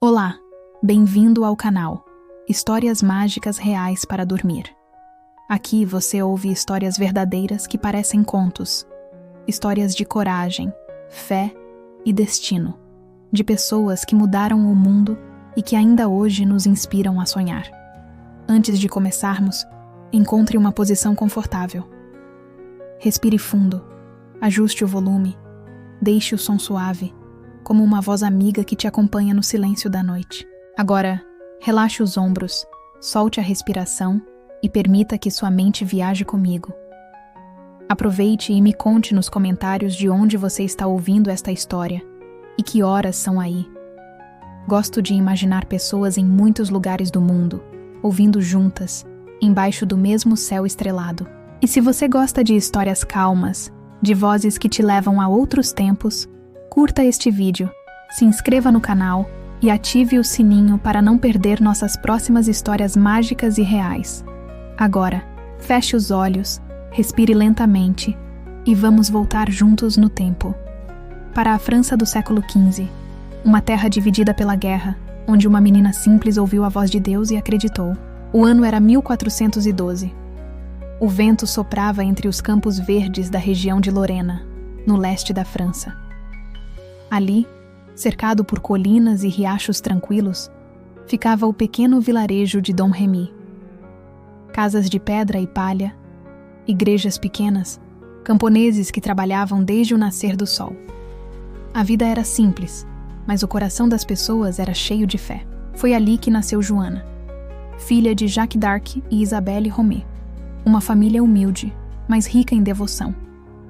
Olá, bem-vindo ao canal Histórias Mágicas Reais para Dormir. Aqui você ouve histórias verdadeiras que parecem contos, histórias de coragem, fé e destino, de pessoas que mudaram o mundo e que ainda hoje nos inspiram a sonhar. Antes de começarmos, encontre uma posição confortável. Respire fundo, ajuste o volume, deixe o som suave, como uma voz amiga que te acompanha no silêncio da noite. Agora, relaxe os ombros, solte a respiração e permita que sua mente viaje comigo. Aproveite e me conte nos comentários de onde você está ouvindo esta história e que horas são aí. Gosto de imaginar pessoas em muitos lugares do mundo, ouvindo juntas, embaixo do mesmo céu estrelado. E se você gosta de histórias calmas, de vozes que te levam a outros tempos, curta este vídeo, se inscreva no canal e ative o sininho para não perder nossas próximas histórias mágicas e reais. Agora, feche os olhos, respire lentamente e vamos voltar juntos no tempo. Para a França do século XV, uma terra dividida pela guerra, onde uma menina simples ouviu a voz de Deus e acreditou. O ano era 1412. O vento soprava entre os campos verdes da região de Lorena, no leste da França. Ali, cercado por colinas e riachos tranquilos, ficava o pequeno vilarejo de Dom Remy. Casas de pedra e palha, igrejas pequenas, camponeses que trabalhavam desde o nascer do sol. A vida era simples, mas o coração das pessoas era cheio de fé. Foi ali que nasceu Joana, filha de Jacques d'Arc e Isabelle Romé. Uma família humilde, mas rica em devoção.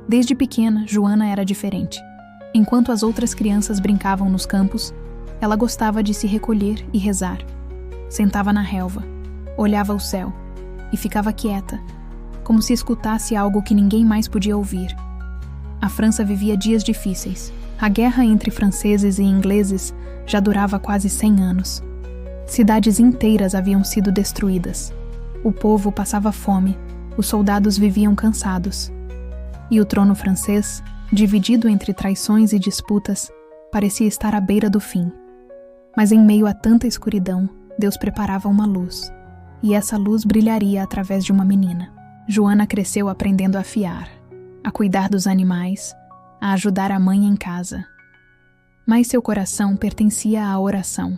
Desde pequena, Joana era diferente. Enquanto as outras crianças brincavam nos campos, ela gostava de se recolher e rezar. Sentava na relva, olhava o céu e ficava quieta, como se escutasse algo que ninguém mais podia ouvir. A França vivia dias difíceis. A guerra entre franceses e ingleses já durava quase 100 anos. Cidades inteiras haviam sido destruídas. O povo passava fome, os soldados viviam cansados. E o trono francês, dividido entre traições e disputas, parecia estar à beira do fim. Mas em meio a tanta escuridão, Deus preparava uma luz, e essa luz brilharia através de uma menina. Joana cresceu aprendendo a fiar, a cuidar dos animais, a ajudar a mãe em casa. Mas seu coração pertencia à oração.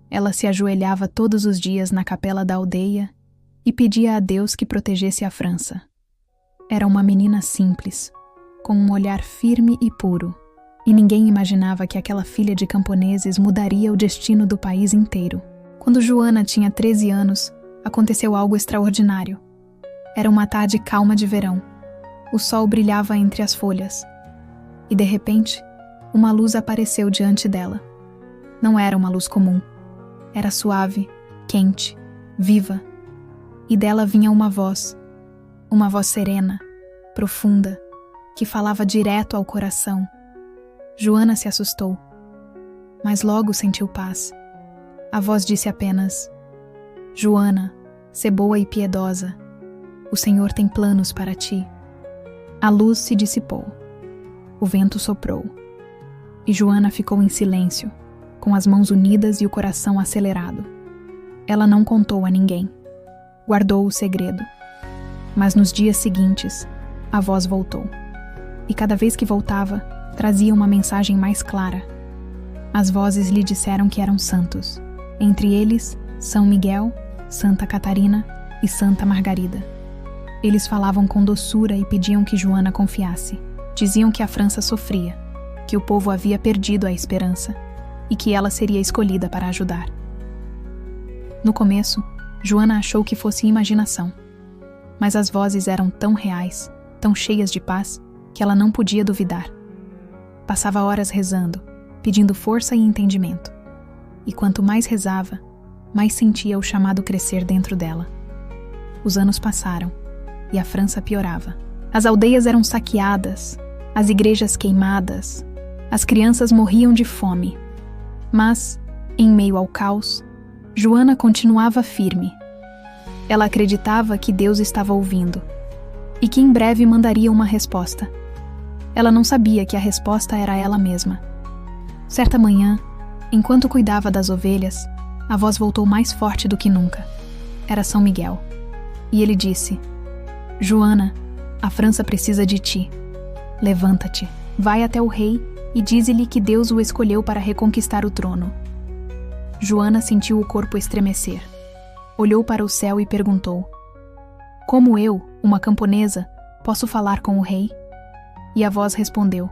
Ela se ajoelhava todos os dias na capela da aldeia e pedia a Deus que protegesse a França. Era uma menina simples, com um olhar firme e puro, e ninguém imaginava que aquela filha de camponeses mudaria o destino do país inteiro. Quando Joana tinha 13 anos, aconteceu algo extraordinário. Era uma tarde calma de verão. O sol brilhava entre as folhas. E de repente, uma luz apareceu diante dela. Não era uma luz comum. Era suave, quente, viva. E dela vinha uma voz serena, profunda, que falava direto ao coração. Joana se assustou, mas logo sentiu paz. A voz disse apenas: Joana, sê boa e piedosa. O Senhor tem planos para ti. A luz se dissipou. O vento soprou. E Joana ficou em silêncio, com as mãos unidas e o coração acelerado. Ela não contou a ninguém. Guardou o segredo. Mas nos dias seguintes, a voz voltou. E cada vez que voltava, trazia uma mensagem mais clara. As vozes lhe disseram que eram santos. Entre eles, São Miguel, Santa Catarina e Santa Margarida. Eles falavam com doçura e pediam que Joana confiasse. Diziam que a França sofria, que o povo havia perdido a esperança e que ela seria escolhida para ajudar. No começo, Joana achou que fosse imaginação. Mas as vozes eram tão reais, tão cheias de paz, que ela não podia duvidar. Passava horas rezando, pedindo força e entendimento. E quanto mais rezava, mais sentia o chamado crescer dentro dela. Os anos passaram, e a França piorava. As aldeias eram saqueadas, as igrejas queimadas, as crianças morriam de fome. Mas, em meio ao caos, Joana continuava firme. Ela acreditava que Deus estava ouvindo, e que em breve mandaria uma resposta. Ela não sabia que a resposta era ela mesma. Certa manhã, Enquanto cuidava das ovelhas, a voz voltou mais forte do que nunca. Era São Miguel. E ele disse: Joana, a França precisa de ti. Levanta-te, vai até o rei e dize-lhe que Deus o escolheu para reconquistar o trono. Joana sentiu o corpo estremecer. Olhou para o céu e perguntou: Como eu, uma camponesa, posso falar com o rei? E a voz respondeu: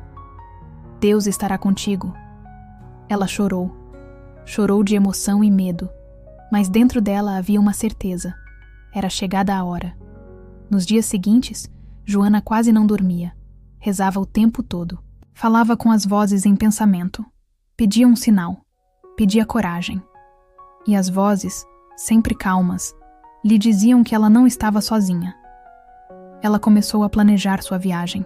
Deus estará contigo. Ela chorou. Chorou de emoção e medo, mas dentro dela havia uma certeza. Era chegada a hora. Nos dias seguintes, Joana quase não dormia. Rezava o tempo todo. Falava com as vozes em pensamento. Pedia um sinal. Pedia coragem. E as vozes, sempre calmas, lhe diziam que ela não estava sozinha. Ela começou a planejar sua viagem.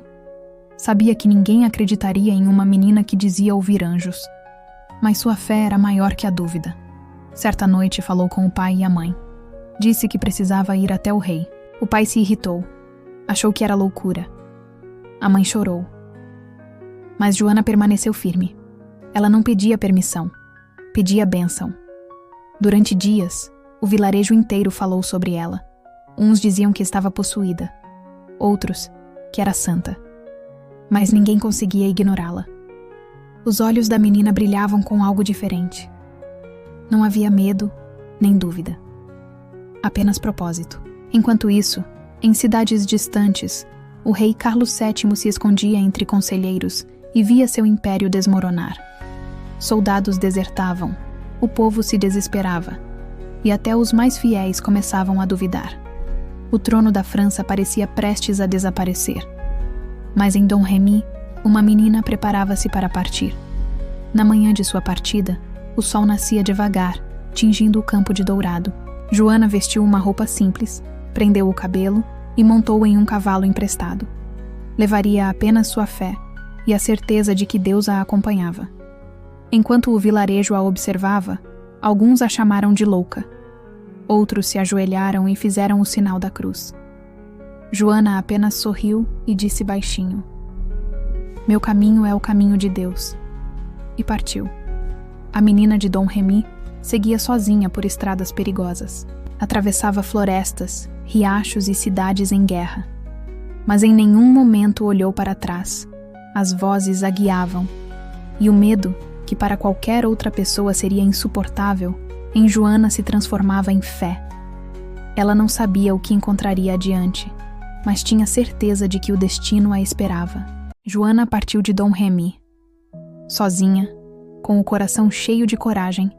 Sabia que ninguém acreditaria em uma menina que dizia ouvir anjos. Mas sua fé era maior que a dúvida. Certa noite falou com o pai e a mãe. Disse que precisava ir até o rei. O pai se irritou. Achou que era loucura. A mãe chorou. Mas Joana permaneceu firme. Ela não pedia permissão. Pedia bênção. Durante dias, o vilarejo inteiro falou sobre ela. Uns diziam que estava possuída. Outros, que era santa. Mas ninguém conseguia ignorá-la. Os olhos da menina brilhavam com algo diferente. Não havia medo, nem dúvida. Apenas propósito. Enquanto isso, em cidades distantes, o rei Carlos VII se escondia entre conselheiros e via seu império desmoronar. Soldados desertavam, o povo se desesperava, e até os mais fiéis começavam a duvidar. O trono da França parecia prestes a desaparecer. Mas em Dom Remy, uma menina preparava-se para partir. Na manhã de sua partida, o sol nascia devagar, tingindo o campo de dourado. Joana vestiu uma roupa simples, prendeu o cabelo e montou em um cavalo emprestado. Levaria apenas sua fé e a certeza de que Deus a acompanhava. Enquanto o vilarejo a observava, alguns a chamaram de louca. Outros se ajoelharam e fizeram o sinal da cruz. Joana apenas sorriu e disse baixinho: Meu caminho é o caminho de Deus. E partiu. A menina de Dom Remy seguia sozinha por estradas perigosas. Atravessava florestas, riachos e cidades em guerra. Mas em nenhum momento olhou para trás. As vozes a guiavam. E o medo, que para qualquer outra pessoa seria insuportável, em Joana se transformava em fé. Ela não sabia o que encontraria adiante, mas tinha certeza de que o destino a esperava. Joana partiu de Dom Remy. Sozinha, com o coração cheio de coragem,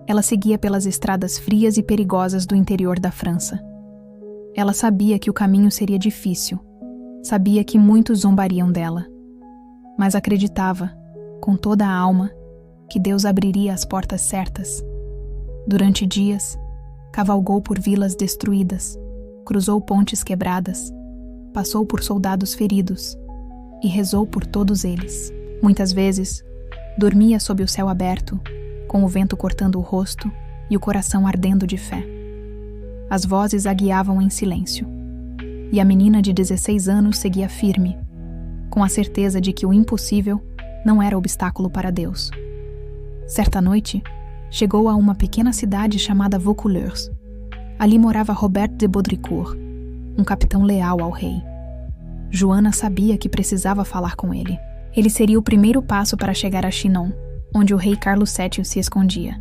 ela seguia pelas estradas frias e perigosas do interior da França. Ela sabia que o caminho seria difícil, sabia que muitos zombariam dela, mas acreditava, com toda a alma, que Deus abriria as portas certas. Durante dias, cavalgou por vilas destruídas, cruzou pontes quebradas, passou por soldados feridos e rezou por todos eles. Muitas vezes, dormia sob o céu aberto, com o vento cortando o rosto e o coração ardendo de fé. As vozes a guiavam em silêncio, e a menina de 16 anos seguia firme, com a certeza de que o impossível não era obstáculo para Deus. Certa noite, chegou a uma pequena cidade chamada Vaucouleurs. Ali morava Robert de Baudricourt, um capitão leal ao rei. Joana sabia que precisava falar com ele. Ele seria o primeiro passo para chegar a Chinon, onde o rei Carlos VII se escondia.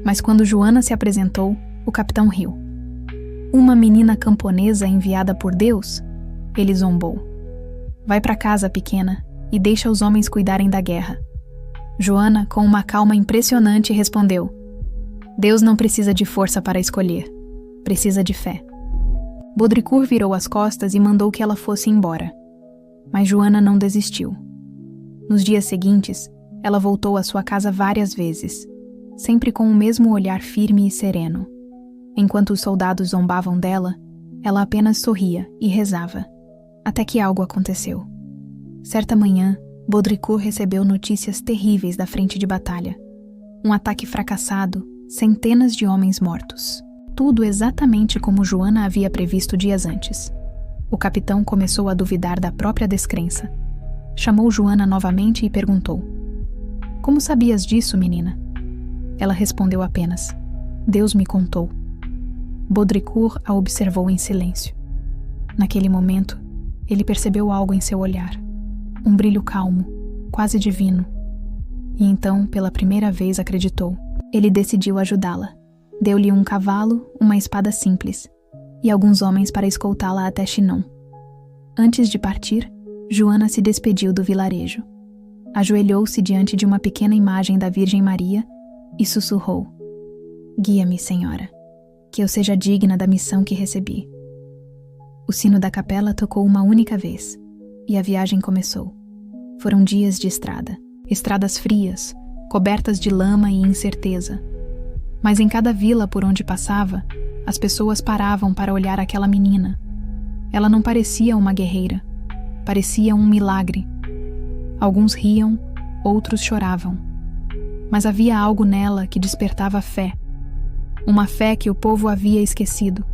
Mas quando Joana se apresentou, o capitão riu. Uma menina camponesa enviada por Deus? Ele zombou. Vai para casa, pequena, e deixa os homens cuidarem da guerra. Joana, com uma calma impressionante, respondeu: Deus não precisa de força para escolher. Precisa de fé. Baudricourt virou as costas e mandou que ela fosse embora. Mas Joana não desistiu. Nos dias seguintes, ela voltou à sua casa várias vezes, sempre com o mesmo olhar firme e sereno. Enquanto os soldados zombavam dela, ela apenas sorria e rezava. Até que algo aconteceu. Certa manhã, Baudricourt recebeu notícias terríveis da frente de batalha. Um ataque fracassado, centenas de homens mortos. Tudo exatamente como Joana havia previsto dias antes. O capitão começou a duvidar da própria descrença. Chamou Joana novamente e perguntou: Como sabias disso, menina? Ela respondeu apenas: Deus me contou. Baudricourt a observou em silêncio. Naquele momento, ele percebeu algo em seu olhar. Um brilho calmo, quase divino. E então, pela primeira vez, acreditou. Ele decidiu ajudá-la. Deu-lhe um cavalo, uma espada simples, e alguns homens para escoltá-la até Chinon. Antes de partir, Joana se despediu do vilarejo. Ajoelhou-se diante de uma pequena imagem da Virgem Maria e sussurrou: Guia-me, Senhora, que eu seja digna da missão que recebi. O sino da capela tocou uma única vez, e a viagem começou. Foram dias de estrada, estradas frias, cobertas de lama e incerteza. Mas em cada vila por onde passava, as pessoas paravam para olhar aquela menina. Ela não parecia uma guerreira, parecia um milagre. Alguns riam, outros choravam. Mas havia algo nela que despertava fé. Uma fé que o povo havia esquecido.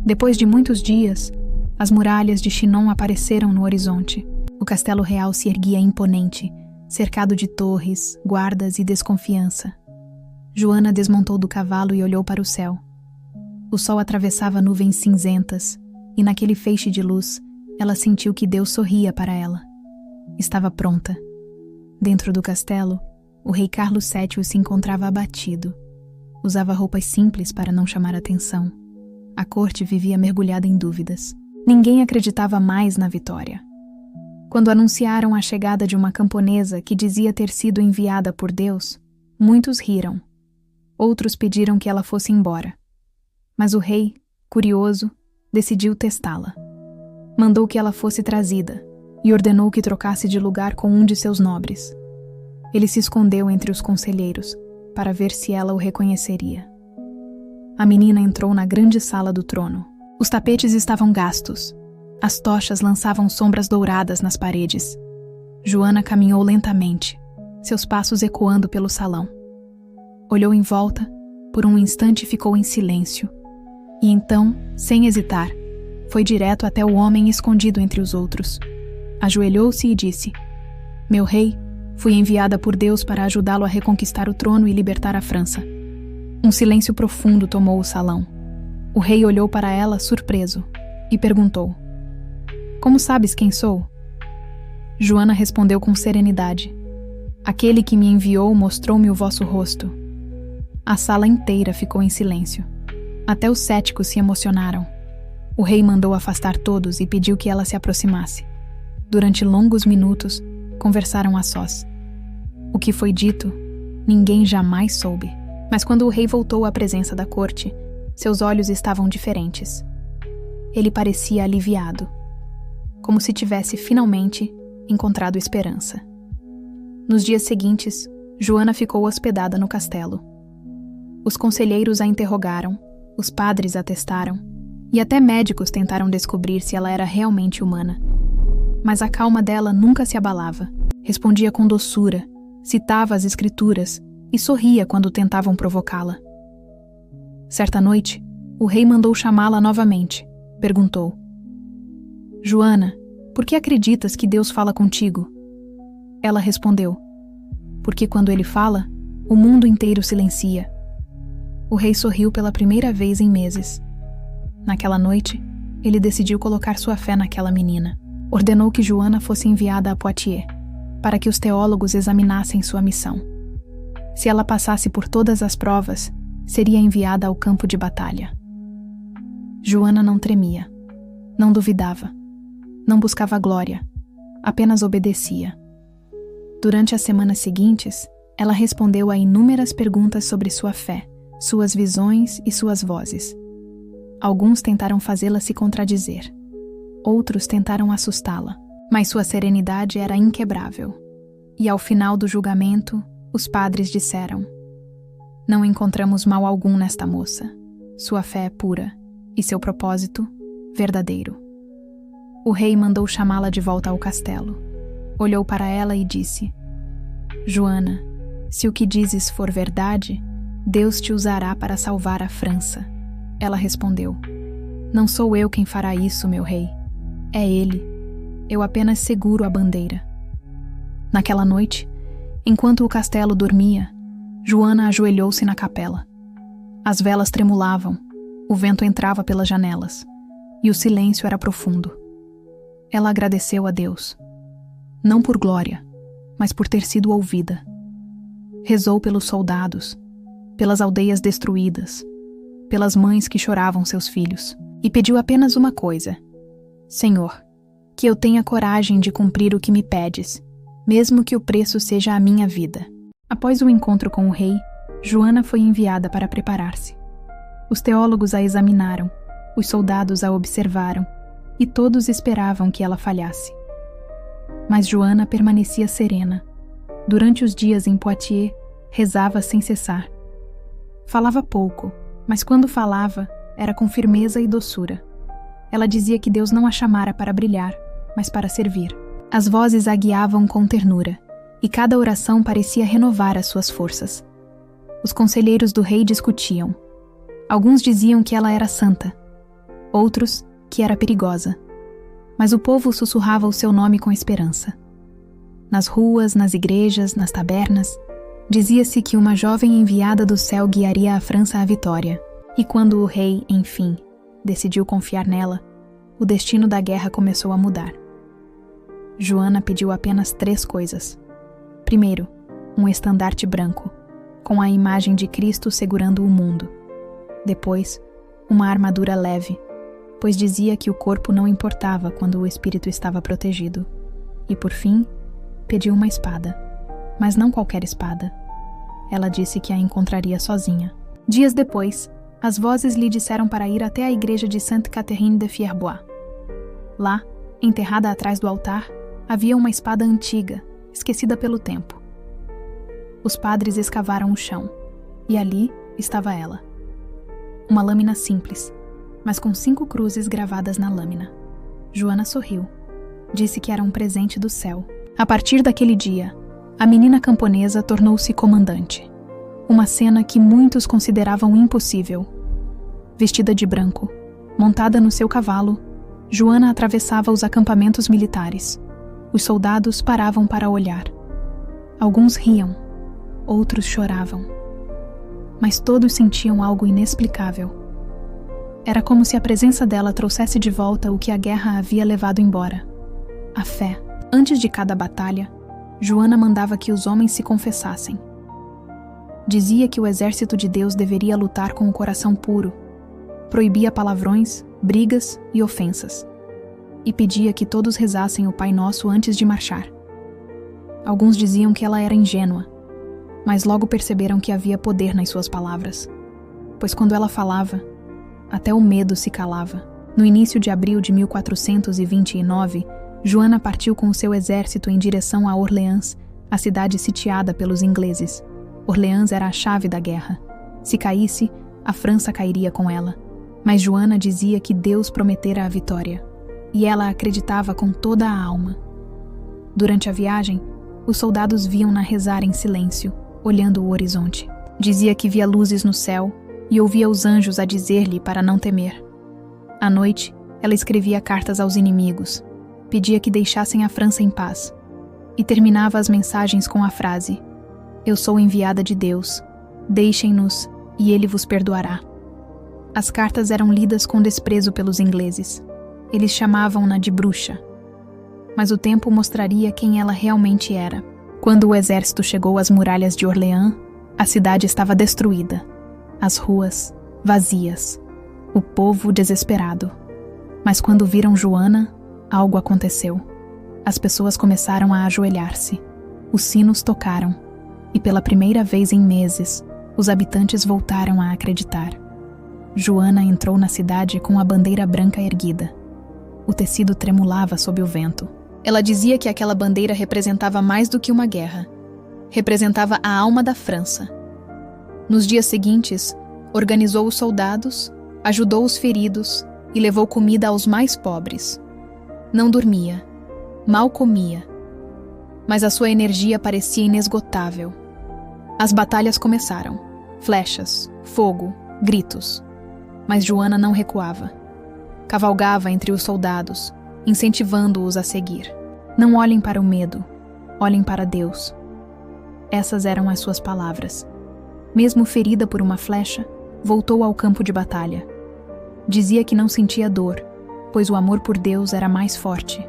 Depois de muitos dias, as muralhas de Chinon apareceram no horizonte. O castelo real se erguia imponente, cercado de torres, guardas e desconfiança. Joana desmontou do cavalo e olhou para o céu. O sol atravessava nuvens cinzentas, e naquele feixe de luz, ela sentiu que Deus sorria para ela. Estava pronta. Dentro do castelo, o rei Carlos VII se encontrava abatido. Usava roupas simples para não chamar atenção. A corte vivia mergulhada em dúvidas. Ninguém acreditava mais na vitória. Quando anunciaram a chegada de uma camponesa que dizia ter sido enviada por Deus, muitos riram. Outros pediram que ela fosse embora. Mas o rei, curioso, decidiu testá-la. Mandou que ela fosse trazida e ordenou que trocasse de lugar com um de seus nobres. Ele se escondeu entre os conselheiros para ver se ela o reconheceria. A menina entrou na grande sala do trono. Os tapetes estavam gastos. As tochas lançavam sombras douradas nas paredes. Joana caminhou lentamente, seus passos ecoando pelo salão. Olhou em volta, por um instante ficou em silêncio. E então, sem hesitar, foi direto até o homem escondido entre os outros. Ajoelhou-se e disse: Meu rei, fui enviada por Deus para ajudá-lo a reconquistar o trono e libertar a França. Um silêncio profundo tomou o salão. O rei olhou para ela, surpreso, e perguntou: Como sabes quem sou? Joana respondeu com serenidade: Aquele que me enviou mostrou-me o vosso rosto. A sala inteira ficou em silêncio. Até os céticos se emocionaram. O rei mandou afastar todos e pediu que ela se aproximasse. Durante longos minutos, conversaram a sós. O que foi dito, ninguém jamais soube. Mas quando o rei voltou à presença da corte, seus olhos estavam diferentes. Ele parecia aliviado, como se tivesse finalmente encontrado esperança. Nos dias seguintes, Joana ficou hospedada no castelo. Os conselheiros a interrogaram, os padres a testaram, e até médicos tentaram descobrir se ela era realmente humana. Mas a calma dela nunca se abalava. Respondia com doçura, citava as escrituras e sorria quando tentavam provocá-la. Certa noite, o rei mandou chamá-la novamente. Perguntou: Joana, por que acreditas que Deus fala contigo? Ela respondeu: Porque quando ele fala, o mundo inteiro silencia. O rei sorriu pela primeira vez em meses. Naquela noite, ele decidiu colocar sua fé naquela menina. Ordenou que Joana fosse enviada a Poitiers, para que os teólogos examinassem sua missão. Se ela passasse por todas as provas, seria enviada ao campo de batalha. Joana não tremia, não duvidava, não buscava glória, apenas obedecia. Durante as semanas seguintes, ela respondeu a inúmeras perguntas sobre sua fé, suas visões e suas vozes. Alguns tentaram fazê-la se contradizer. Outros tentaram assustá-la, mas sua serenidade era inquebrável. E ao final do julgamento, os padres disseram: Não encontramos mal algum nesta moça. Sua fé é pura, e seu propósito, verdadeiro. O rei mandou chamá-la de volta ao castelo. Olhou para ela e disse: Joana, se o que dizes for verdade, Deus te usará para salvar a França. Ela respondeu: Não sou eu quem fará isso, meu rei. É ele. Eu apenas seguro a bandeira. Naquela noite, enquanto o castelo dormia, Joana ajoelhou-se na capela. As velas tremulavam, o vento entrava pelas janelas, e o silêncio era profundo. Ela agradeceu a Deus, não por glória, mas por ter sido ouvida. Rezou pelos soldados, pelas aldeias destruídas, pelas mães que choravam seus filhos, e pediu apenas uma coisa: Senhor, que eu tenha coragem de cumprir o que me pedes, mesmo que o preço seja a minha vida. Após o encontro com o rei, Joana foi enviada para preparar-se. Os teólogos a examinaram, os soldados a observaram, e todos esperavam que ela falhasse. Mas Joana permanecia serena. Durante os dias em Poitiers, rezava sem cessar. Falava pouco, mas quando falava, era com firmeza e doçura. Ela dizia que Deus não a chamara para brilhar, mas para servir. As vozes a guiavam com ternura, e cada oração parecia renovar as suas forças. Os conselheiros do rei discutiam. Alguns diziam que ela era santa, outros que era perigosa. Mas o povo sussurrava o seu nome com esperança. Nas ruas, nas igrejas, nas tabernas, dizia-se que uma jovem enviada do céu guiaria a França à vitória. E quando o rei, enfim, decidiu confiar nela, o destino da guerra começou a mudar. Joana pediu apenas 3 coisas. Primeiro, um estandarte branco, com a imagem de Cristo segurando o mundo. Depois, uma armadura leve, pois dizia que o corpo não importava quando o espírito estava protegido. E por fim, pediu uma espada, mas não qualquer espada. Ela disse que a encontraria sozinha. Dias depois, as vozes lhe disseram para ir até a igreja de Sainte-Catherine de Fierbois. Lá, enterrada atrás do altar, havia uma espada antiga, esquecida pelo tempo. Os padres escavaram o chão, e ali estava ela. Uma lâmina simples, mas com 5 cruzes gravadas na lâmina. Joana sorriu. Disse que era um presente do céu. A partir daquele dia, a menina camponesa tornou-se comandante. Uma cena que muitos consideravam impossível. Vestida de branco, montada no seu cavalo, Joana atravessava os acampamentos militares. Os soldados paravam para olhar. Alguns riam, outros choravam. Mas todos sentiam algo inexplicável. Era como se a presença dela trouxesse de volta o que a guerra havia levado embora: a fé. Antes de cada batalha, Joana mandava que os homens se confessassem. Dizia que o exército de Deus deveria lutar com o coração puro, proibia palavrões, brigas e ofensas, e pedia que todos rezassem o Pai Nosso antes de marchar. Alguns diziam que ela era ingênua, mas logo perceberam que havia poder nas suas palavras, pois quando ela falava, até o medo se calava. No início de abril de 1429, Joana partiu com o seu exército em direção a Orleans, a cidade sitiada pelos ingleses. Orleans era a chave da guerra. Se caísse, a França cairia com ela. Mas Joana dizia que Deus prometera a vitória, e ela acreditava com toda a alma. Durante a viagem, os soldados viam-na rezar em silêncio, olhando o horizonte. Dizia que via luzes no céu e ouvia os anjos a dizer-lhe para não temer. À noite, ela escrevia cartas aos inimigos, pedia que deixassem a França em paz, e terminava as mensagens com a frase: Eu sou enviada de Deus, deixem-nos e Ele vos perdoará. As cartas eram lidas com desprezo pelos ingleses. Eles chamavam-na de bruxa. Mas o tempo mostraria quem ela realmente era. Quando o exército chegou às muralhas de Orleans, a cidade estava destruída. As ruas, vazias. O povo desesperado. Mas quando viram Joana, algo aconteceu. As pessoas começaram a ajoelhar-se. Os sinos tocaram. E pela primeira vez em meses, os habitantes voltaram a acreditar. Joana entrou na cidade com a bandeira branca erguida. O tecido tremulava sob o vento. Ela dizia que aquela bandeira representava mais do que uma guerra. Representava a alma da França. Nos dias seguintes, organizou os soldados, ajudou os feridos e levou comida aos mais pobres. Não dormia, mal comia, mas a sua energia parecia inesgotável. As batalhas começaram. Flechas, fogo, gritos. Mas Joana não recuava. Cavalgava entre os soldados, incentivando-os a seguir. Não olhem para o medo, olhem para Deus. Essas eram as suas palavras. Mesmo ferida por uma flecha, voltou ao campo de batalha. Dizia que não sentia dor, pois o amor por Deus era mais forte.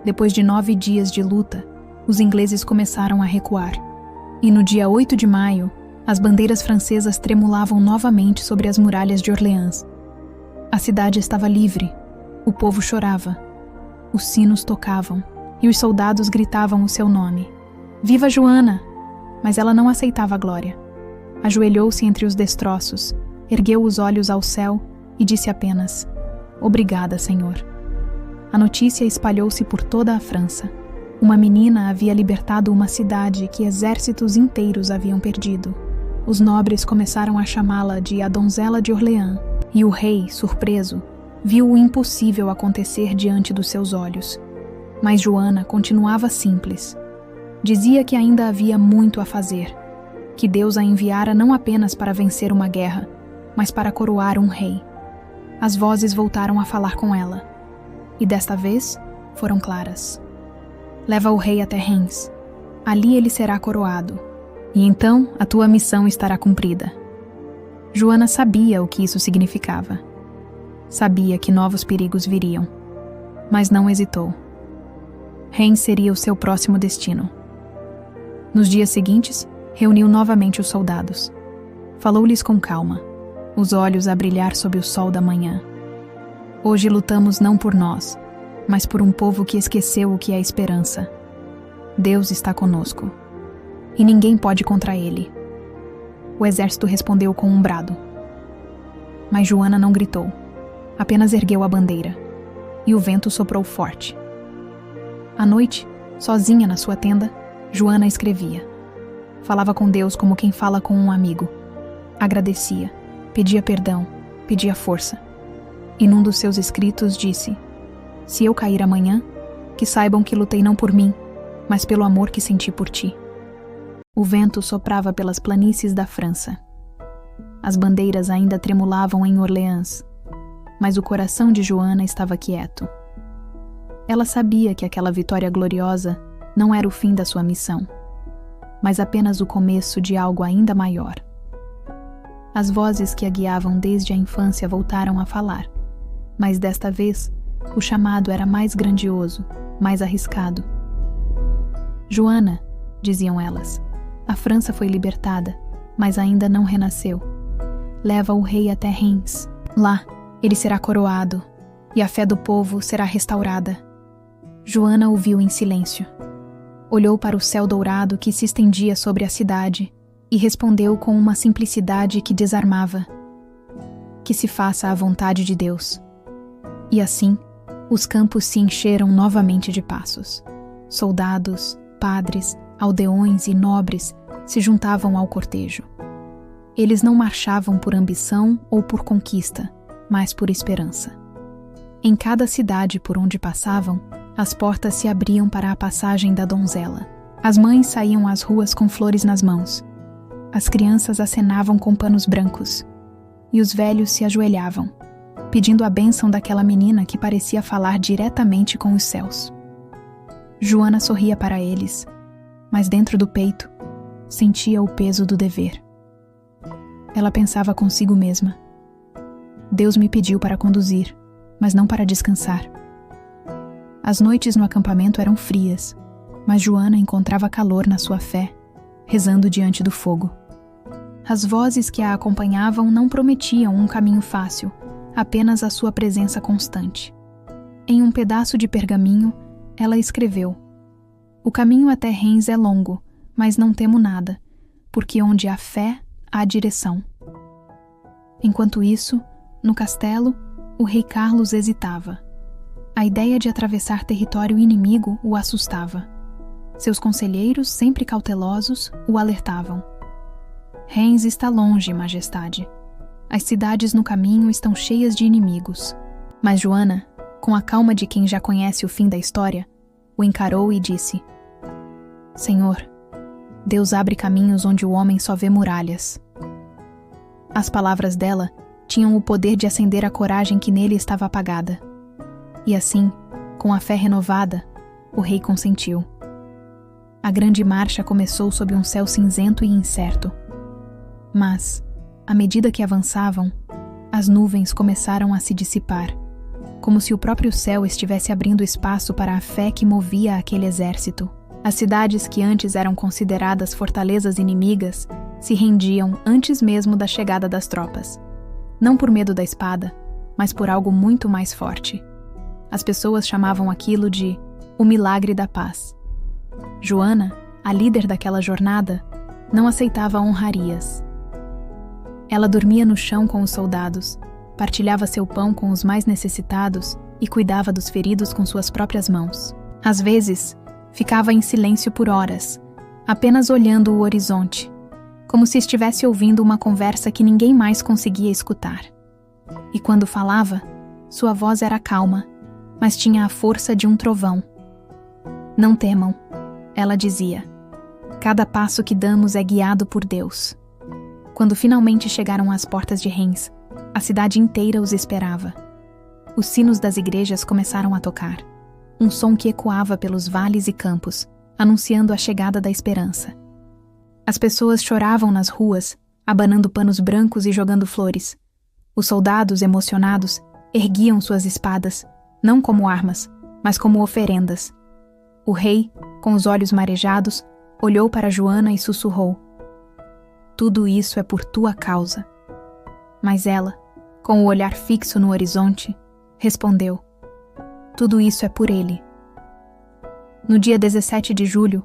Depois de 9 dias de luta, os ingleses começaram a recuar. E no dia 8 de maio, as bandeiras francesas tremulavam novamente sobre as muralhas de Orleans. A cidade estava livre, o povo chorava, os sinos tocavam e os soldados gritavam o seu nome. Viva Joana! Mas ela não aceitava a glória. Ajoelhou-se entre os destroços, ergueu os olhos ao céu e disse apenas: Obrigada, Senhor. A notícia espalhou-se por toda a França. Uma menina havia libertado uma cidade que exércitos inteiros haviam perdido. Os nobres começaram a chamá-la de a Donzela de Orleans, e o rei, surpreso, viu o impossível acontecer diante dos seus olhos. Mas Joana continuava simples. Dizia que ainda havia muito a fazer, que Deus a enviara não apenas para vencer uma guerra, mas para coroar um rei. As vozes voltaram a falar com ela, e desta vez foram claras. Leva o rei até Reims. Ali ele será coroado, e então a tua missão estará cumprida. Joana sabia o que isso significava. Sabia que novos perigos viriam, mas não hesitou. Reims seria o seu próximo destino. Nos dias seguintes, reuniu novamente os soldados. Falou-lhes com calma, os olhos a brilhar sob o sol da manhã. Hoje lutamos não por nós, mas por um povo que esqueceu o que é esperança. Deus está conosco, e ninguém pode contra ele. O exército respondeu com um brado. Mas Joana não gritou, apenas ergueu a bandeira, e o vento soprou forte. À noite, sozinha na sua tenda, Joana escrevia. Falava com Deus como quem fala com um amigo. Agradecia, pedia perdão, pedia força. E num dos seus escritos disse: Se eu cair amanhã, que saibam que lutei não por mim, mas pelo amor que senti por ti. O vento soprava pelas planícies da França. As bandeiras ainda tremulavam em Orleans, mas o coração de Joana estava quieto. Ela sabia que aquela vitória gloriosa não era o fim da sua missão, mas apenas o começo de algo ainda maior. As vozes que a guiavam desde a infância voltaram a falar, mas desta vez o chamado era mais grandioso, mais arriscado. Joana, diziam elas, a França foi libertada, mas ainda não renasceu. Leva o rei até Reims. Lá, ele será coroado, e a fé do povo será restaurada. Joana ouviu em silêncio. Olhou para o céu dourado que se estendia sobre a cidade e respondeu com uma simplicidade que desarmava: Que se faça a vontade de Deus. E assim, os campos se encheram novamente de passos. Soldados, padres, aldeões e nobres se juntavam ao cortejo. Eles não marchavam por ambição ou por conquista, mas por esperança. Em cada cidade por onde passavam, as portas se abriam para a passagem da donzela. As mães saíam às ruas com flores nas mãos. As crianças acenavam com panos brancos. E os velhos se ajoelhavam, pedindo a bênção daquela menina que parecia falar diretamente com os céus. Joana sorria para eles, mas dentro do peito, sentia o peso do dever. Ela pensava consigo mesma: Deus me pediu para conduzir, mas não para descansar. As noites no acampamento eram frias, mas Joana encontrava calor na sua fé, rezando diante do fogo. As vozes que a acompanhavam não prometiam um caminho fácil, apenas a sua presença constante. Em um pedaço de pergaminho, ela escreveu: O caminho até Reims é longo, mas não temo nada, porque onde há fé, há direção. Enquanto isso, no castelo, o rei Carlos hesitava. A ideia de atravessar território inimigo o assustava. Seus conselheiros, sempre cautelosos, o alertavam. Reims está longe, majestade. As cidades no caminho estão cheias de inimigos. Mas Joana, com a calma de quem já conhece o fim da história, o encarou e disse: Senhor, Deus abre caminhos onde o homem só vê muralhas. As palavras dela tinham o poder de acender a coragem que nele estava apagada. E assim, com a fé renovada, o rei consentiu. A grande marcha começou sob um céu cinzento e incerto. Mas, à medida que avançavam, as nuvens começaram a se dissipar, como se o próprio céu estivesse abrindo espaço para a fé que movia aquele exército. As cidades que antes eram consideradas fortalezas inimigas se rendiam antes mesmo da chegada das tropas. Não por medo da espada, mas por algo muito mais forte. As pessoas chamavam aquilo de o milagre da paz. Joana, a líder daquela jornada, não aceitava honrarias. Ela dormia no chão com os soldados, partilhava seu pão com os mais necessitados e cuidava dos feridos com suas próprias mãos. Às vezes, ficava em silêncio por horas, apenas olhando o horizonte, como se estivesse ouvindo uma conversa que ninguém mais conseguia escutar. E quando falava, sua voz era calma, mas tinha a força de um trovão. Não temam, ela dizia. Cada passo que damos é guiado por Deus. Quando finalmente chegaram às portas de Reims, a cidade inteira os esperava. Os sinos das igrejas começaram a tocar, um som que ecoava pelos vales e campos, anunciando a chegada da esperança. As pessoas choravam nas ruas, abanando panos brancos e jogando flores. Os soldados, emocionados, erguiam suas espadas, não como armas, mas como oferendas. O rei, com os olhos marejados, olhou para Joana e sussurrou: "Tudo isso é por tua causa." Mas ela, com o olhar fixo no horizonte, respondeu: "Tudo isso é por ele." No dia 17 de julho,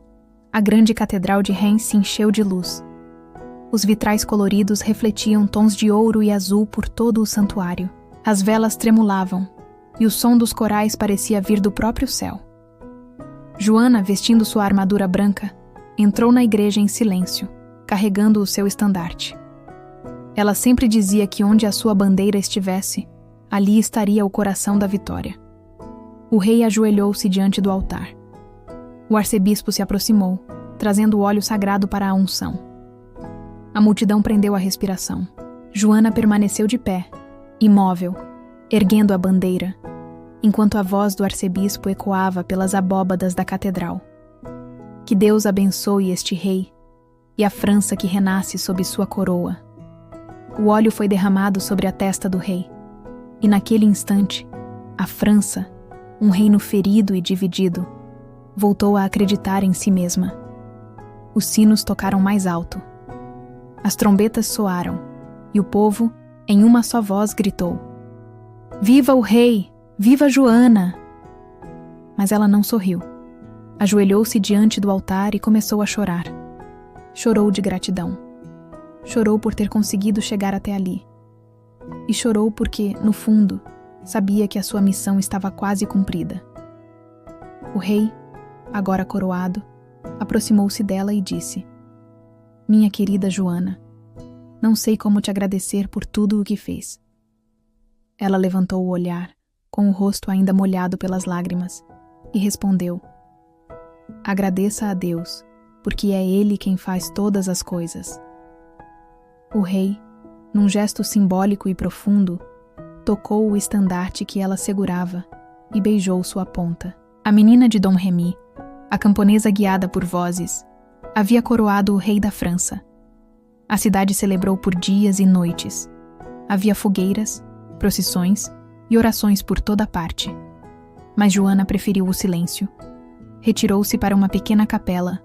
a grande catedral de Reims se encheu de luz. Os vitrais coloridos refletiam tons de ouro e azul por todo o santuário. As velas tremulavam, e o som dos corais parecia vir do próprio céu. Joana, vestindo sua armadura branca, entrou na igreja em silêncio, carregando o seu estandarte. Ela sempre dizia que onde a sua bandeira estivesse, ali estaria o coração da vitória. O rei ajoelhou-se diante do altar. O arcebispo se aproximou, trazendo o óleo sagrado para a unção. A multidão prendeu a respiração. Joana permaneceu de pé, imóvel, erguendo a bandeira, enquanto a voz do arcebispo ecoava pelas abóbadas da catedral. Que Deus abençoe este rei e a França que renasce sob sua coroa. O óleo foi derramado sobre a testa do rei, e naquele instante, a França, um reino ferido e dividido, voltou a acreditar em si mesma. Os sinos tocaram mais alto. As trombetas soaram, e o povo, em uma só voz, gritou: "Viva o rei! Viva Joana!" Mas ela não sorriu. Ajoelhou-se diante do altar e começou a chorar. Chorou de gratidão. Chorou por ter conseguido chegar até ali. E chorou porque, no fundo, sabia que a sua missão estava quase cumprida. O rei, agora coroado, aproximou-se dela e disse: "Minha querida Joana, não sei como te agradecer por tudo o que fez." Ela levantou o olhar, com o rosto ainda molhado pelas lágrimas, e respondeu: "Agradeça a Deus, porque é Ele quem faz todas as coisas." O rei, num gesto simbólico e profundo, tocou o estandarte que ela segurava e beijou sua ponta. A menina de Dom Remy, a camponesa guiada por vozes, havia coroado o rei da França. A cidade celebrou por dias e noites. Havia fogueiras, procissões e orações por toda parte. Mas Joana preferiu o silêncio. Retirou-se para uma pequena capela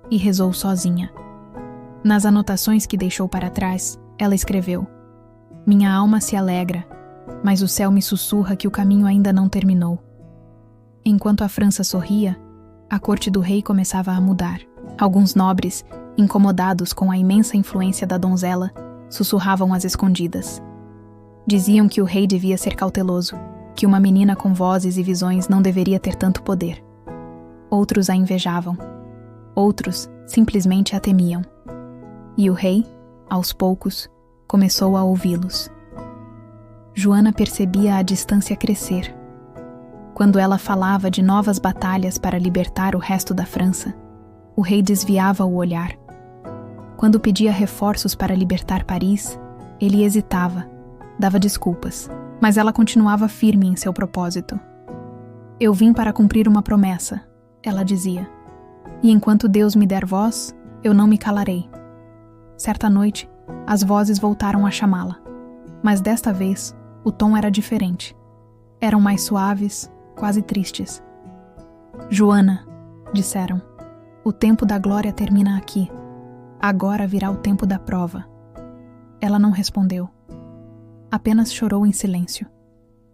e rezou sozinha. Nas anotações que deixou para trás, ela escreveu: "Minha alma se alegra, mas o céu me sussurra que o caminho ainda não terminou." Enquanto a França sorria, a corte do rei começava a mudar. Alguns nobres, incomodados com a imensa influência da donzela, sussurravam às escondidas. Diziam que o rei devia ser cauteloso, que uma menina com vozes e visões não deveria ter tanto poder. Outros a invejavam. Outros simplesmente a temiam. E o rei, aos poucos, começou a ouvi-los. Joana percebia a distância crescer. Quando ela falava de novas batalhas para libertar o resto da França, o rei desviava o olhar. Quando pedia reforços para libertar Paris, ele hesitava, dava desculpas, mas ela continuava firme em seu propósito. "Eu vim para cumprir uma promessa", ela dizia, "e enquanto Deus me der voz, eu não me calarei." Certa noite, as vozes voltaram a chamá-la. Mas desta vez, o tom era diferente. Eram mais suaves, quase tristes. Joana, disseram, o tempo da glória termina aqui. Agora virá o tempo da prova. Ela não respondeu. Apenas chorou em silêncio.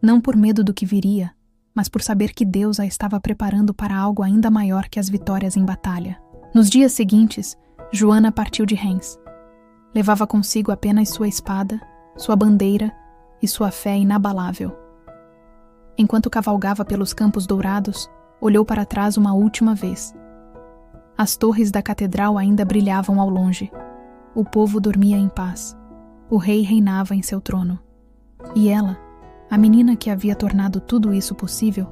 Não por medo do que viria, mas por saber que Deus a estava preparando para algo ainda maior que as vitórias em batalha. Nos dias seguintes, Joana partiu de Reims. Levava consigo apenas sua espada, sua bandeira e sua fé inabalável. Enquanto cavalgava pelos campos dourados, olhou para trás uma última vez. As torres da catedral ainda brilhavam ao longe. O povo dormia em paz. O rei reinava em seu trono. E ela, a menina que havia tornado tudo isso possível,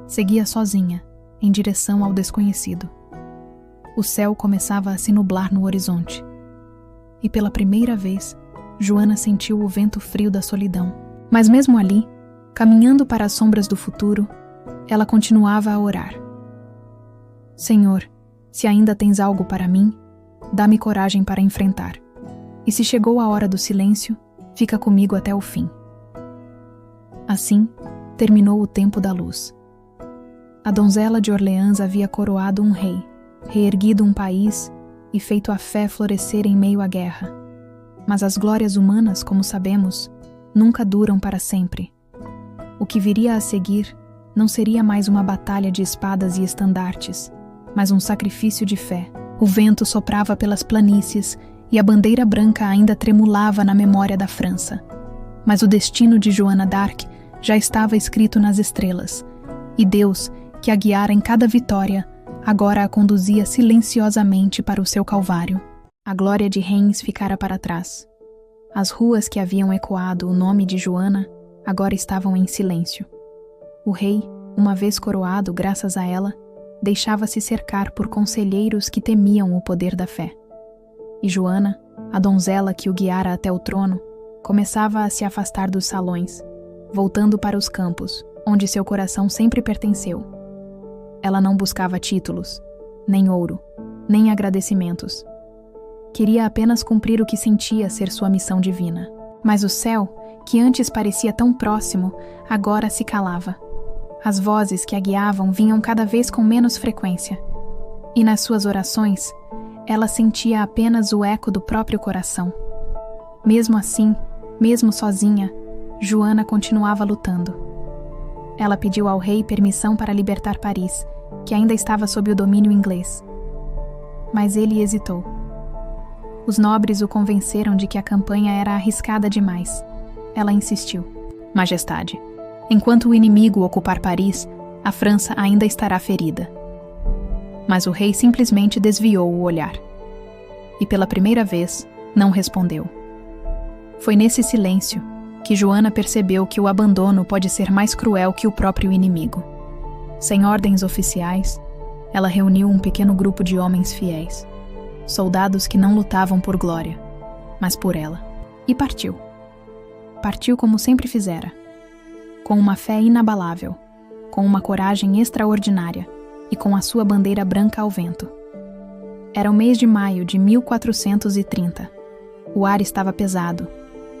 seguia sozinha, em direção ao desconhecido. O céu começava a se nublar no horizonte. E pela primeira vez, Joana sentiu o vento frio da solidão. Mas mesmo ali, caminhando para as sombras do futuro, ela continuava a orar. Senhor, se ainda tens algo para mim, dá-me coragem para enfrentar. E se chegou a hora do silêncio, fica comigo até o fim. Assim, terminou o tempo da luz. A donzela de Orleans havia coroado um rei, reerguido um país e feito a fé florescer em meio à guerra. Mas as glórias humanas, como sabemos, nunca duram para sempre. O que viria a seguir não seria mais uma batalha de espadas e estandartes, mas um sacrifício de fé. O vento soprava pelas planícies e a bandeira branca ainda tremulava na memória da França. Mas o destino de Joana d'Arc já estava escrito nas estrelas, e Deus, que a guiara em cada vitória, agora a conduzia silenciosamente para o seu calvário. A glória de Reims ficara para trás. As ruas que haviam ecoado o nome de Joana agora estavam em silêncio. O rei, uma vez coroado graças a ela, deixava-se cercar por conselheiros que temiam o poder da fé. E Joana, a donzela que o guiara até o trono, começava a se afastar dos salões, voltando para os campos, onde seu coração sempre pertenceu. Ela não buscava títulos, nem ouro, nem agradecimentos. Queria apenas cumprir o que sentia ser sua missão divina. Mas o céu, que antes parecia tão próximo, agora se calava. As vozes que a guiavam vinham cada vez com menos frequência. E nas suas orações, ela sentia apenas o eco do próprio coração. Mesmo assim, mesmo sozinha, Joana continuava lutando. Ela pediu ao rei permissão para libertar Paris, que ainda estava sob o domínio inglês. Mas ele hesitou. Os nobres o convenceram de que a campanha era arriscada demais. Ela insistiu. Majestade, enquanto o inimigo ocupar Paris, a França ainda estará ferida. Mas o rei simplesmente desviou o olhar. E pela primeira vez, não respondeu. Foi nesse silêncio que Joana percebeu que o abandono pode ser mais cruel que o próprio inimigo. Sem ordens oficiais, ela reuniu um pequeno grupo de homens fiéis, soldados que não lutavam por glória, mas por ela, e partiu. Partiu como sempre fizera, com uma fé inabalável, com uma coragem extraordinária e com a sua bandeira branca ao vento. Era o mês de maio de 1430. O ar estava pesado,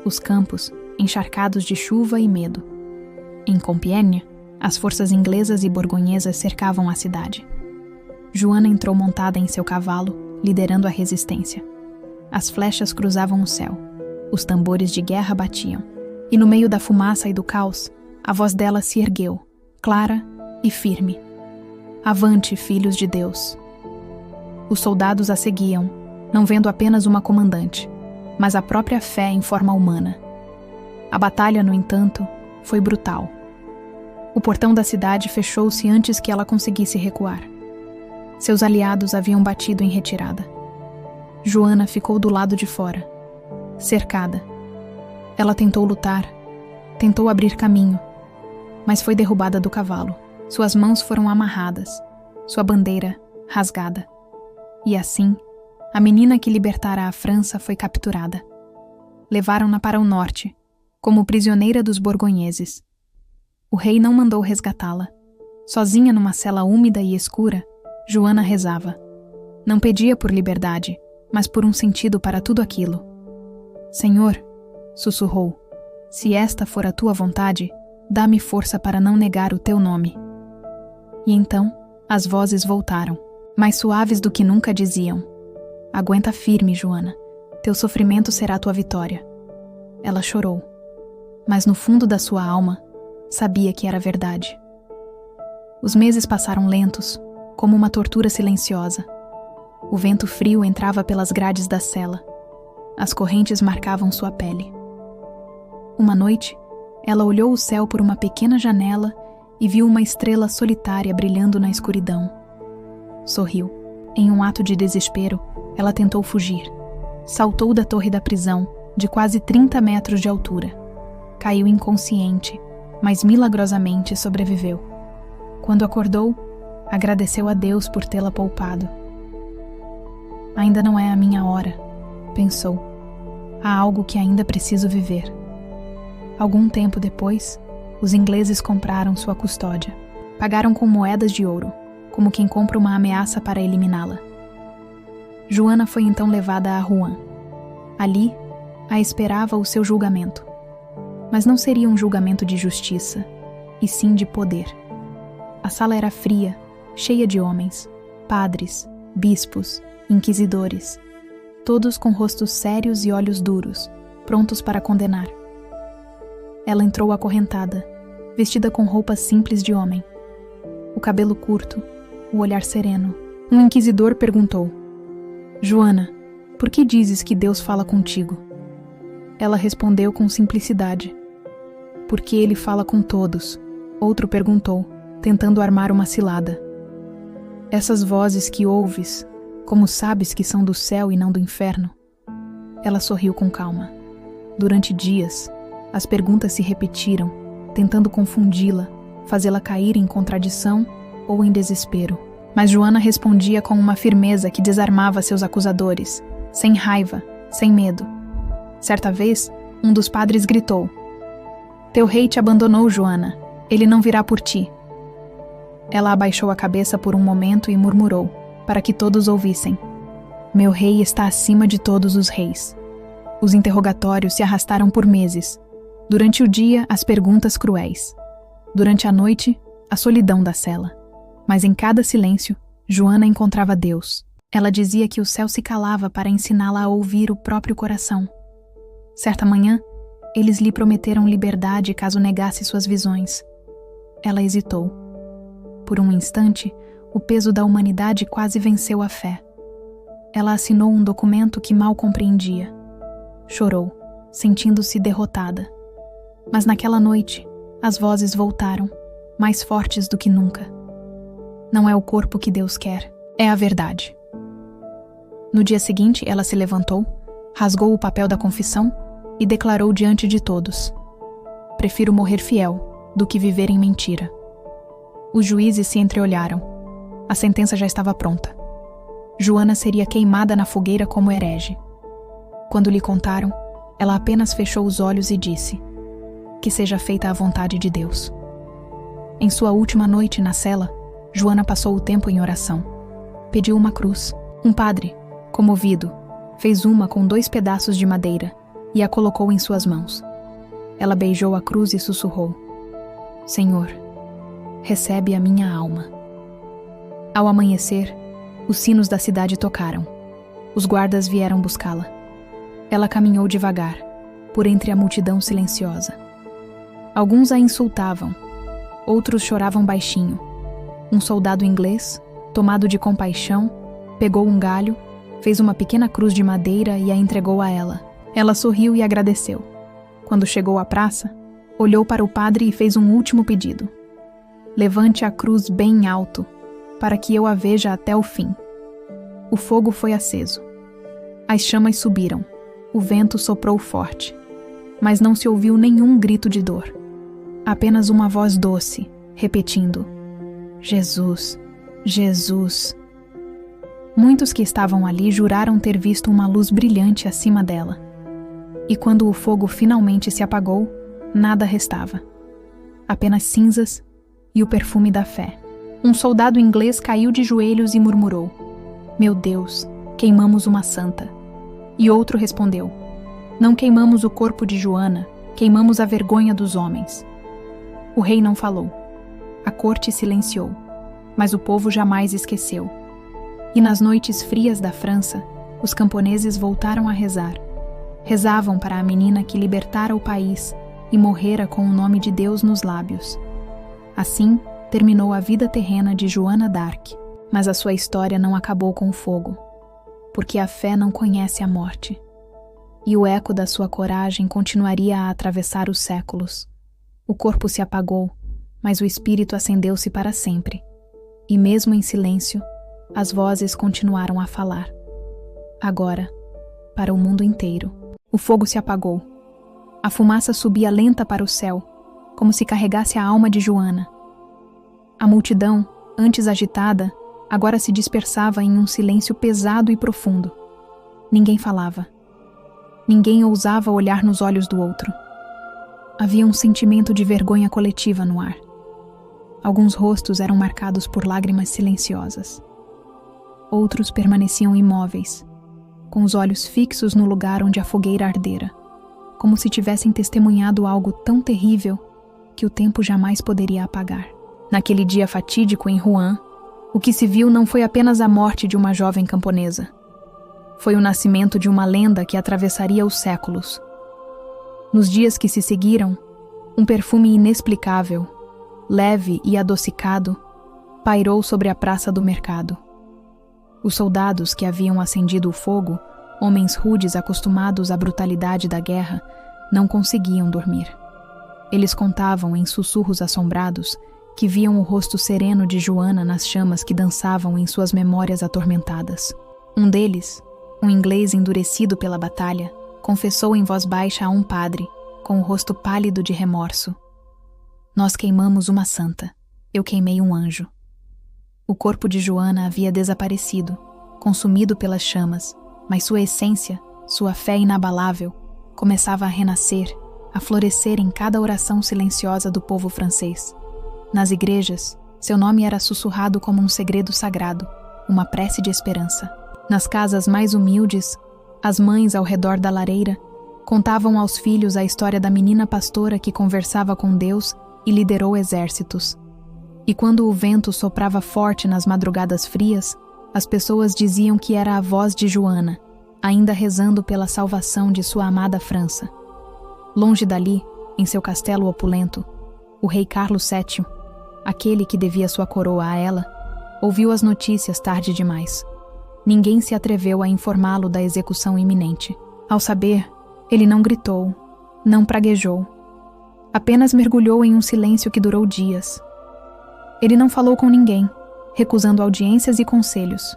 os campos encharcados de chuva e medo. Em Compiègne, as forças inglesas e borgonhesas cercavam a cidade. Joana entrou montada em seu cavalo, liderando a resistência. As flechas cruzavam o céu, os tambores de guerra batiam, e no meio da fumaça e do caos, a voz dela se ergueu, clara e firme. Avante, filhos de Deus! Os soldados a seguiam, não vendo apenas uma comandante, mas a própria fé em forma humana. A batalha, no entanto, foi brutal. O portão da cidade fechou-se antes que ela conseguisse recuar. Seus aliados haviam batido em retirada. Joana ficou do lado de fora, cercada. Ela tentou lutar, tentou abrir caminho, mas foi derrubada do cavalo. Suas mãos foram amarradas, sua bandeira rasgada. E assim, a menina que libertara a França foi capturada. Levaram-na para o norte, como prisioneira dos borgonheses. O rei não mandou resgatá-la. Sozinha numa cela úmida e escura, Joana rezava. Não pedia por liberdade, mas por um sentido para tudo aquilo. Senhor, sussurrou, se esta for a tua vontade, dá-me força para não negar o teu nome. E então, as vozes voltaram, mais suaves do que nunca diziam: aguenta firme, Joana, teu sofrimento será tua vitória. Ela chorou, mas no fundo da sua alma, sabia que era verdade. Os meses passaram lentos, como uma tortura silenciosa. O vento frio entrava pelas grades da cela. As correntes marcavam sua pele. Uma noite, ela olhou o céu por uma pequena janela e viu uma estrela solitária brilhando na escuridão. Sorriu. Em um ato de desespero, ela tentou fugir. Saltou da torre da prisão, de quase 30 metros de altura. Caiu inconsciente, mas milagrosamente sobreviveu. Quando acordou, agradeceu a Deus por tê-la poupado. Ainda não é a minha hora, pensou. Há algo que ainda preciso viver. Algum tempo depois, os ingleses compraram sua custódia. Pagaram com moedas de ouro, como quem compra uma ameaça para eliminá-la. Joana foi então levada a Rouen. Ali, a esperava o seu julgamento. Mas não seria um julgamento de justiça, e sim de poder. A sala era fria, cheia de homens, padres, bispos, inquisidores, todos com rostos sérios e olhos duros, prontos para condenar. Ela entrou acorrentada, vestida com roupas simples de homem. O cabelo curto, o olhar sereno. Um inquisidor perguntou: Joana, por que dizes que Deus fala contigo? Ela respondeu com simplicidade: porque ele fala com todos. Outro perguntou, tentando armar uma cilada: essas vozes que ouves, como sabes que são do céu e não do inferno? Ela sorriu com calma. Durante dias, as perguntas se repetiram, tentando confundi-la, fazê-la cair em contradição ou em desespero. Mas Joana respondia com uma firmeza que desarmava seus acusadores, sem raiva, sem medo. Certa vez, um dos padres gritou: teu rei te abandonou, Joana. Ele não virá por ti. Ela abaixou a cabeça por um momento e murmurou, para que todos ouvissem: meu rei está acima de todos os reis. Os interrogatórios se arrastaram por meses. Durante o dia, as perguntas cruéis. Durante a noite, a solidão da cela. Mas em cada silêncio, Joana encontrava Deus. Ela dizia que o céu se calava para ensiná-la a ouvir o próprio coração. Certa manhã, eles lhe prometeram liberdade caso negasse suas visões. Ela hesitou. Por um instante, o peso da humanidade quase venceu a fé. Ela assinou um documento que mal compreendia. Chorou, sentindo-se derrotada. Mas naquela noite, as vozes voltaram, mais fortes do que nunca. Não é o corpo que Deus quer, é a verdade. No dia seguinte, ela se levantou, rasgou o papel da confissão e declarou diante de todos: prefiro morrer fiel do que viver em mentira. Os juízes se entreolharam. A sentença já estava pronta. Joana seria queimada na fogueira como herege. Quando lhe contaram, ela apenas fechou os olhos e disse: que seja feita a vontade de Deus. Em sua última noite na cela, Joana passou o tempo em oração. Pediu uma cruz. Um padre, comovido, fez uma com 2 pedaços de madeira e a colocou em suas mãos. Ela beijou a cruz e sussurrou: Senhor, recebe a minha alma. Ao amanhecer, os sinos da cidade tocaram. Os guardas vieram buscá-la. Ela caminhou devagar, por entre a multidão silenciosa. Alguns a insultavam, outros choravam baixinho. Um soldado inglês, tomado de compaixão, pegou um galho, fez uma pequena cruz de madeira e a entregou a ela. Ela sorriu e agradeceu. Quando chegou à praça, olhou para o padre e fez um último pedido: levante a cruz bem alto, para que eu a veja até o fim. O fogo foi aceso. As chamas subiram. O vento soprou forte. Mas não se ouviu nenhum grito de dor. Apenas uma voz doce, repetindo: Jesus, Jesus. Muitos que estavam ali juraram ter visto uma luz brilhante acima dela. E quando o fogo finalmente se apagou, nada restava. Apenas cinzas e o perfume da fé. Um soldado inglês caiu de joelhos e murmurou: meu Deus, queimamos uma santa. E outro respondeu: Não queimamos o corpo de Joana, queimamos a vergonha dos homens. O rei não falou. A corte silenciou, mas o povo jamais esqueceu. E nas noites frias da França, os camponeses voltaram a rezar. Rezavam para a menina que libertara o país e morrera com o nome de Deus nos lábios. Assim, terminou a vida terrena de Joana d'Arc, mas a sua história não acabou com o fogo, porque a fé não conhece a morte. E o eco da sua coragem continuaria a atravessar os séculos. O corpo se apagou, mas o espírito acendeu-se para sempre. E mesmo em silêncio, as vozes continuaram a falar. Agora, para o mundo inteiro, o fogo se apagou. A fumaça subia lenta para o céu, como se carregasse a alma de Joana. A multidão, antes agitada, agora se dispersava em um silêncio pesado e profundo. Ninguém falava. Ninguém ousava olhar nos olhos do outro. Havia um sentimento de vergonha coletiva no ar. Alguns rostos eram marcados por lágrimas silenciosas. Outros permaneciam imóveis, com os olhos fixos no lugar onde a fogueira ardera, como se tivessem testemunhado algo tão terrível que o tempo jamais poderia apagar. Naquele dia fatídico em Rouen, o que se viu não foi apenas a morte de uma jovem camponesa. Foi o nascimento de uma lenda que atravessaria os séculos. Nos dias que se seguiram, um perfume inexplicável, leve e adocicado, pairou sobre a praça do mercado. Os soldados que haviam acendido o fogo, homens rudes acostumados à brutalidade da guerra, não conseguiam dormir. Eles contavam em sussurros assombrados que viam o rosto sereno de Joana nas chamas que dançavam em suas memórias atormentadas. Um deles, um inglês endurecido pela batalha, confessou em voz baixa a um padre, com o rosto pálido de remorso: "Nós queimamos uma santa. Eu queimei um anjo." O corpo de Joana havia desaparecido, consumido pelas chamas, mas sua essência, sua fé inabalável, começava a renascer, a florescer em cada oração silenciosa do povo francês. Nas igrejas, seu nome era sussurrado como um segredo sagrado, uma prece de esperança. Nas casas mais humildes, as mães ao redor da lareira contavam aos filhos a história da menina pastora que conversava com Deus e liderou exércitos. E quando o vento soprava forte nas madrugadas frias, as pessoas diziam que era a voz de Joana, ainda rezando pela salvação de sua amada França. Longe dali, em seu castelo opulento, o rei Carlos VII, aquele que devia sua coroa a ela, ouviu as notícias tarde demais. Ninguém se atreveu a informá-lo da execução iminente. Ao saber, ele não gritou, não praguejou. Apenas mergulhou em um silêncio que durou dias. Ele não falou com ninguém, recusando audiências e conselhos.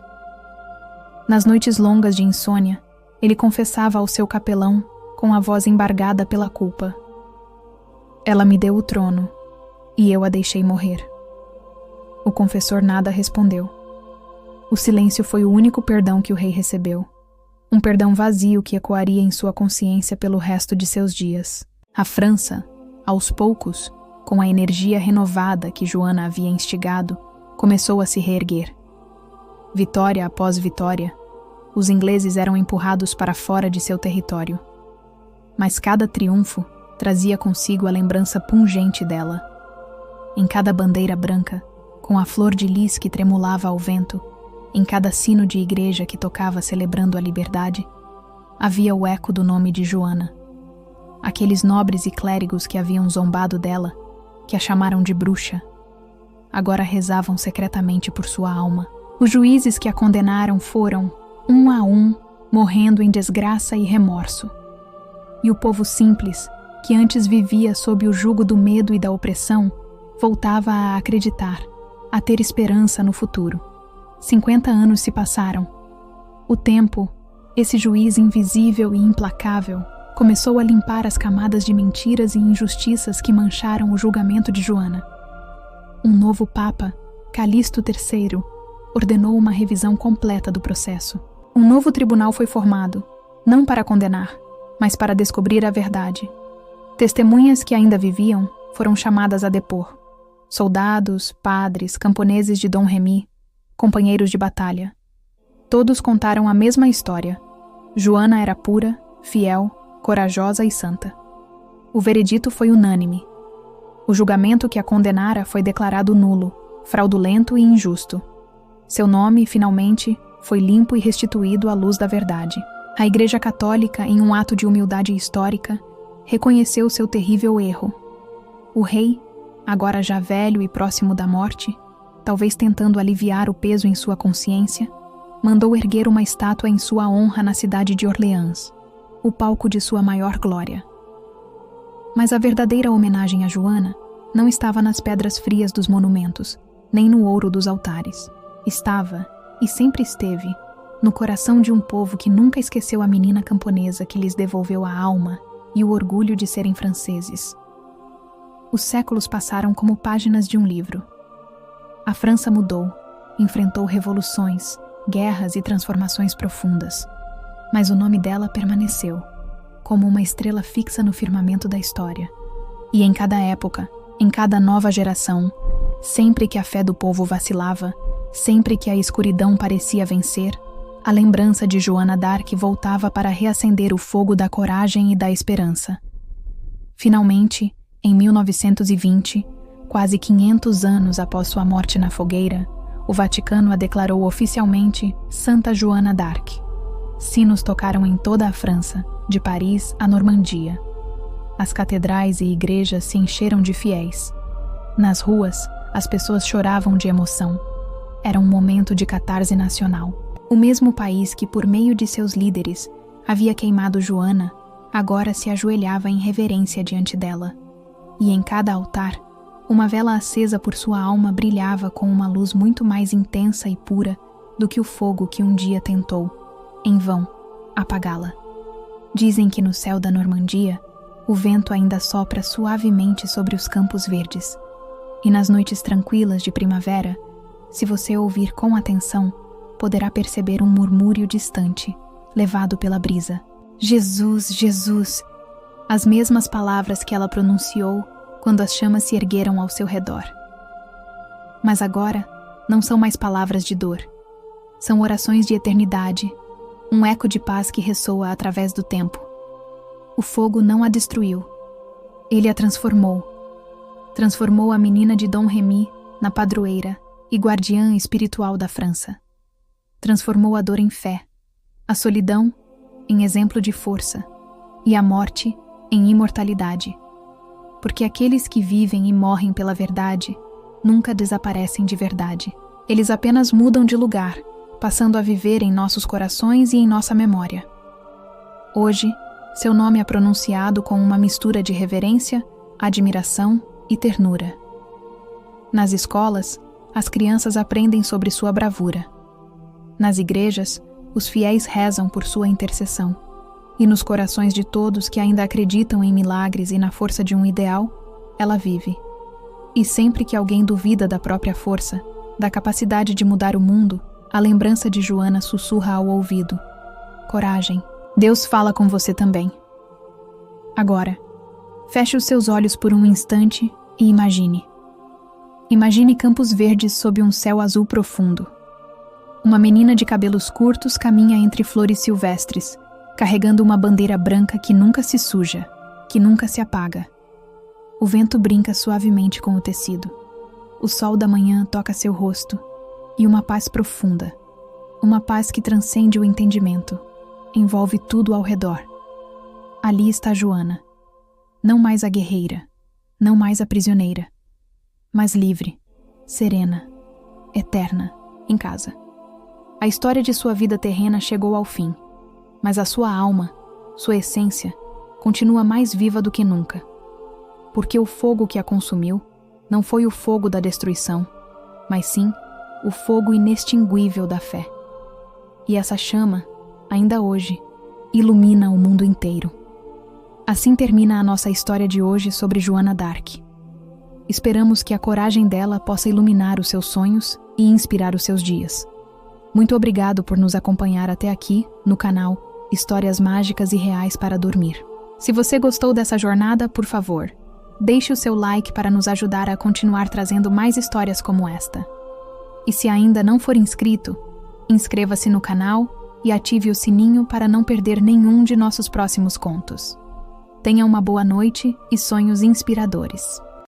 Nas noites longas de insônia, ele confessava ao seu capelão, com a voz embargada pela culpa: "Ela me deu o trono, e eu a deixei morrer." O confessor nada respondeu. O silêncio foi o único perdão que o rei recebeu. Um perdão vazio que ecoaria em sua consciência pelo resto de seus dias. A França, aos poucos, com a energia renovada que Joana havia instigado, começou a se reerguer. Vitória após vitória, os ingleses eram empurrados para fora de seu território. Mas cada triunfo trazia consigo a lembrança pungente dela. Em cada bandeira branca, com a flor de lis que tremulava ao vento, em cada sino de igreja que tocava celebrando a liberdade, havia o eco do nome de Joana. Aqueles nobres e clérigos que haviam zombado dela, que a chamaram de bruxa, agora rezavam secretamente por sua alma. Os juízes que a condenaram foram, um a um, morrendo em desgraça e remorso. E o povo simples, que antes vivia sob o jugo do medo e da opressão, voltava a acreditar, a ter esperança no futuro. 50 anos se passaram. O tempo, esse juiz invisível e implacável, começou a limpar as camadas de mentiras e injustiças que mancharam o julgamento de Joana. Um novo Papa, Calixto III, ordenou uma revisão completa do processo. Um novo tribunal foi formado, não para condenar, mas para descobrir a verdade. Testemunhas que ainda viviam foram chamadas a depor. Soldados, padres, camponeses de Dom Remy, companheiros de batalha. Todos contaram a mesma história. Joana era pura, fiel, corajosa e santa. O veredito foi unânime. O julgamento que a condenara foi declarado nulo, fraudulento e injusto. Seu nome, finalmente, foi limpo e restituído à luz da verdade. A Igreja Católica, em um ato de humildade histórica, reconheceu seu terrível erro. O rei, agora já velho e próximo da morte, talvez tentando aliviar o peso em sua consciência, mandou erguer uma estátua em sua honra na cidade de Orleans, o palco de sua maior glória. Mas a verdadeira homenagem a Joana não estava nas pedras frias dos monumentos, nem no ouro dos altares. Estava, e sempre esteve, no coração de um povo que nunca esqueceu a menina camponesa que lhes devolveu a alma e o orgulho de serem franceses. Os séculos passaram como páginas de um livro. A França mudou, enfrentou revoluções, guerras e transformações profundas. Mas o nome dela permaneceu, como uma estrela fixa no firmamento da história. E em cada época, em cada nova geração, sempre que a fé do povo vacilava, sempre que a escuridão parecia vencer, a lembrança de Joana d'Arc voltava para reacender o fogo da coragem e da esperança. Finalmente, em 1920, quase 500 anos após sua morte na fogueira, o Vaticano a declarou oficialmente Santa Joana d'Arc. Sinos tocaram em toda a França, de Paris à Normandia. As catedrais e igrejas se encheram de fiéis. Nas ruas, as pessoas choravam de emoção. Era um momento de catarse nacional. O mesmo país que, por meio de seus líderes, havia queimado Joana, agora se ajoelhava em reverência diante dela. E em cada altar, uma vela acesa por sua alma brilhava com uma luz muito mais intensa e pura do que o fogo que um dia tentou, em vão, apagá-la. Dizem que no céu da Normandia, o vento ainda sopra suavemente sobre os campos verdes. E nas noites tranquilas de primavera, se você ouvir com atenção, poderá perceber um murmúrio distante, levado pela brisa. Jesus, Jesus! As mesmas palavras que ela pronunciou quando as chamas se ergueram ao seu redor. Mas agora, não são mais palavras de dor. São orações de eternidade, um eco de paz que ressoa através do tempo. O fogo não a destruiu. Ele a transformou. Transformou a menina de Dom Remy na padroeira e guardiã espiritual da França. Transformou a dor em fé, a solidão em exemplo de força e a morte em imortalidade. Porque aqueles que vivem e morrem pela verdade nunca desaparecem de verdade. Eles apenas mudam de lugar, passando a viver em nossos corações e em nossa memória. Hoje, seu nome é pronunciado com uma mistura de reverência, admiração e ternura. Nas escolas, as crianças aprendem sobre sua bravura. Nas igrejas, os fiéis rezam por sua intercessão. E nos corações de todos que ainda acreditam em milagres e na força de um ideal, ela vive. E sempre que alguém duvida da própria força, da capacidade de mudar o mundo, a lembrança de Joana sussurra ao ouvido: coragem, Deus fala com você também. Agora, feche os seus olhos por um instante e imagine. Imagine campos verdes sob um céu azul profundo. Uma menina de cabelos curtos caminha entre flores silvestres, carregando uma bandeira branca que nunca se suja, que nunca se apaga. O vento brinca suavemente com o tecido. O sol da manhã toca seu rosto, e uma paz profunda, uma paz que transcende o entendimento, envolve tudo ao redor. Ali está Joana, não mais a guerreira, não mais a prisioneira, mas livre, serena, eterna, em casa. A história de sua vida terrena chegou ao fim, mas a sua alma, sua essência, continua mais viva do que nunca. Porque o fogo que a consumiu não foi o fogo da destruição, mas sim o fogo inextinguível da fé. E essa chama, ainda hoje, ilumina o mundo inteiro. Assim termina a nossa história de hoje sobre Joana d'Arc. Esperamos que a coragem dela possa iluminar os seus sonhos e inspirar os seus dias. Muito obrigado por nos acompanhar até aqui no canal Histórias Mágicas e Reais para Dormir. Se você gostou dessa jornada, por favor, deixe o seu like para nos ajudar a continuar trazendo mais histórias como esta. E se ainda não for inscrito, inscreva-se no canal e ative o sininho para não perder nenhum de nossos próximos contos. Tenha uma boa noite e sonhos inspiradores.